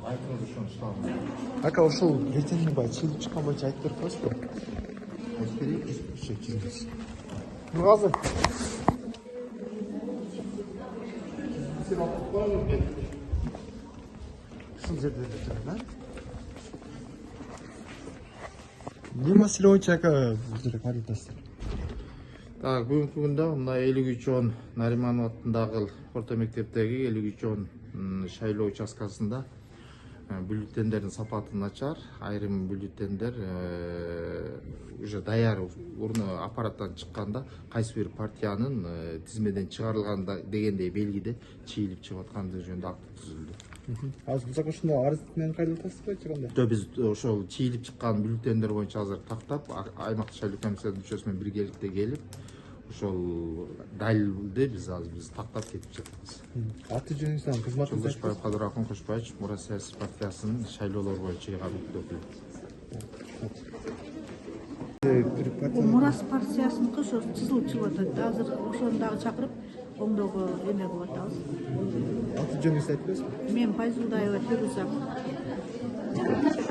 айтыңыз ошону штабына. Ака ошол бюллетендин баягы чыгып чыккан боюнча айтып берип коесузбу? Айтып берейин. Ошо чизиңиз. Нургазы. Ушул жерде эле да? Не маселе боюнча ака бул жерге кайрылып атасыздар? Так, бүгүнкү күндө мына 5310 Нариманов атындагы орто мектептеги 5310 шайлоо участкасында бюллетендердин сапаты начар. Айрым бюллетендер уже даяр урну аппараттан чыкканда кайсы бир партиянын тизмеден чыгарылган дегендей белгиде чийилип чыгып аткандыгы жөнүндө акт түзүлдү. Азыр бизак ошондо арыз менен кайрылып атасызбы чыганда? Жок, биз ошол чийилип чыккан бюллетендер боюнча азыр тактап, аймактык шайлоо комиссиянын мүчөсү менен биргеликте келип, ошол далилди биз тактап кетип жатабыз. Аты жөнүңүздү анын кызматын Жолдошбаев Кадыракын Кошбаевич, Мурат саясий партиясынын шайлоолор боюнча ыйгарым өкүлү. Мурас партиясыныкы ошо чызылып чыгып атат. Азыр ошону дагы чакырып оңдоого эме кылып атабыз. Аты жөнүңүздү айтып бересизби? Мен Пайзулдаева Фируза.